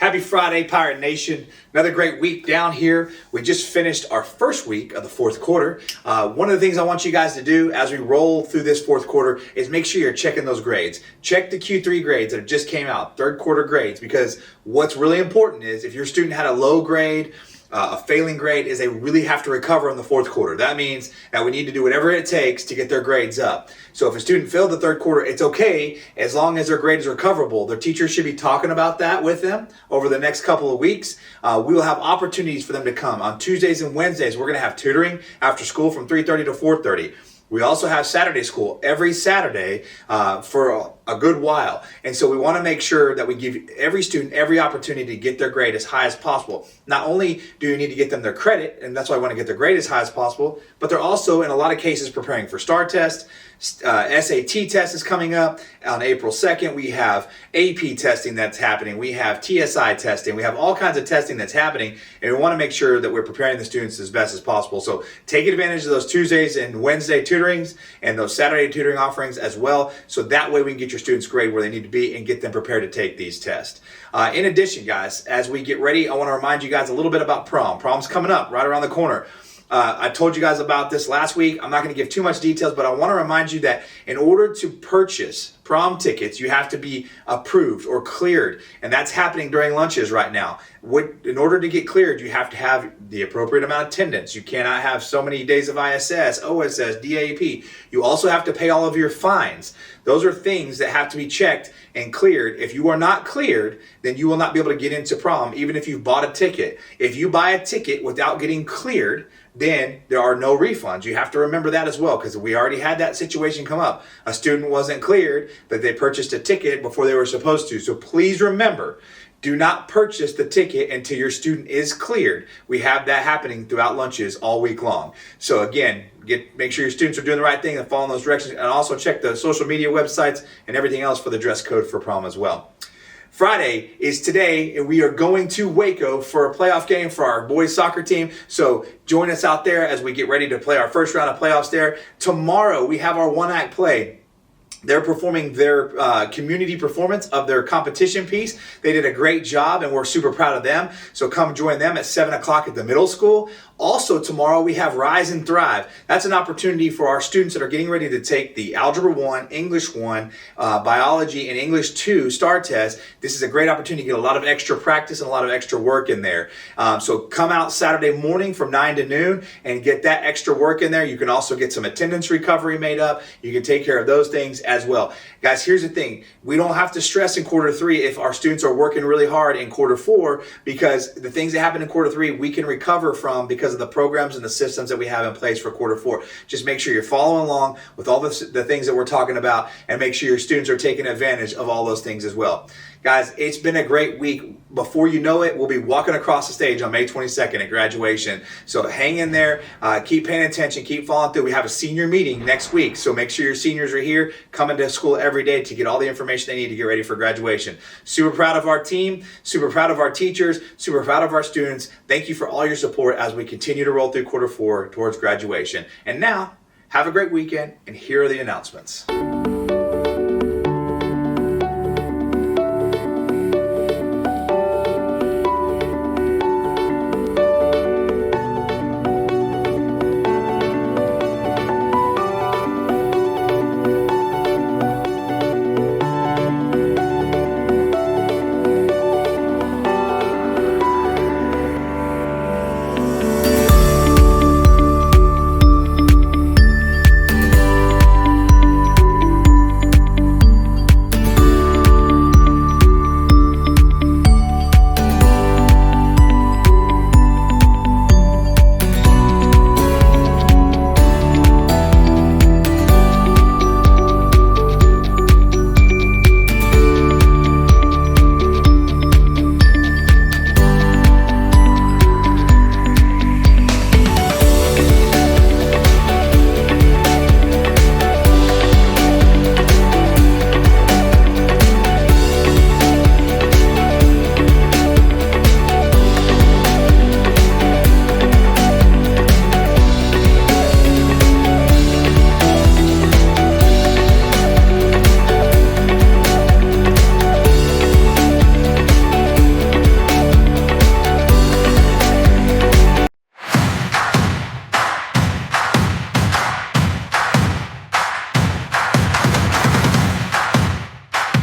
Happy Friday, Pirate Nation. Another great week down here. We just finished our first week of the fourth quarter. One of the things I want you guys to do as we roll through this fourth quarter is make sure you're checking those grades. Check the Q3 grades that just came out, third quarter grades, because what's really important is if your student had a low grade, a failing grade, is they really have to recover in the fourth quarter. That means that we need to do whatever it takes to get their grades up. So if a student failed the third quarter, it's okay as long as their grade is recoverable. Their teachers should be talking about that with them over the next couple of weeks. We will have opportunities for them to come. On Tuesdays and Wednesdays, we're going to have tutoring after school from 3:30 to 4:30. We also have Saturday school every Saturday for a good while. And so we want to make sure that we give every student every opportunity to get their grade as high as possible. Not only do you need to get them their credit, and that's why I want to get their grade as high as possible, but they're also in a lot of cases preparing for STAR test. SAT test is coming up on April 2nd. We have AP testing that's happening. We have TSI testing. We have all kinds of testing that's happening, and we want to make sure that we're preparing the students as best as possible. So take advantage of those Tuesdays and Wednesday tutorings and those Saturday tutoring offerings as well, so that way we can get your students' grade where they need to be and get them prepared to take these tests. In addition, guys, as we get ready, I want to remind you guys a little bit about prom. Prom's coming up right around the corner. I told you guys about this last week. I'm not going to give too much details, but I want to remind you that in order to purchase prom tickets, you have to be approved or cleared, and that's happening during lunches right now. In order to get cleared, you have to have the appropriate amount of attendance. You cannot have so many days of ISS, OSS, DAP. You also have to pay all of your fines. Those are things that have to be checked and cleared. If you are not cleared, then you will not be able to get into prom, even if you've bought a ticket. If you buy a ticket without getting cleared, then there are no refunds. You have to remember that as well, because we already had that situation come up. A student wasn't cleared, but they purchased a ticket before they were supposed to. So please remember, do not purchase the ticket until your student is cleared. We have that happening throughout lunches all week long. So again, make sure your students are doing the right thing and following those directions, and also check the social media websites and everything else for the dress code for prom as well. Friday is today, and we are going to Waco for a playoff game for our boys soccer team. So join us out there as we get ready to play our first round of playoffs there. Tomorrow, we have our one-act play. They're performing their community performance of their competition piece. They did a great job, and we're super proud of them. So come join them at 7 o'clock at the middle school. Also tomorrow we have Rise and Thrive. That's an opportunity for our students that are getting ready to take the Algebra 1, English 1, Biology, and English 2 STAR test. This is a great opportunity to get a lot of extra practice and a lot of extra work in there. So come out Saturday morning from 9 to noon and get that extra work in there. You can also get some attendance recovery made up. You can take care of those things as well. Guys, here's the thing. We don't have to stress in quarter 3 if our students are working really hard in quarter 4, because the things that happen in quarter 3 we can recover from because of the programs and the systems that we have in place for quarter 4. Just make sure you're following along with all the things that we're talking about, and make sure your students are taking advantage of all those things as well. Guys, it's been a great week. Before you know it, we'll be walking across the stage on May 22nd at graduation. So hang in there, keep paying attention, keep following through. We have a senior meeting next week, so make sure your seniors are here, coming to school every day to get all the information they need to get ready for graduation. Super proud of our team, super proud of our teachers, super proud of our students. Thank you for all your support as we continue to roll through quarter 4 towards graduation. And now, have a great weekend, and here are the announcements.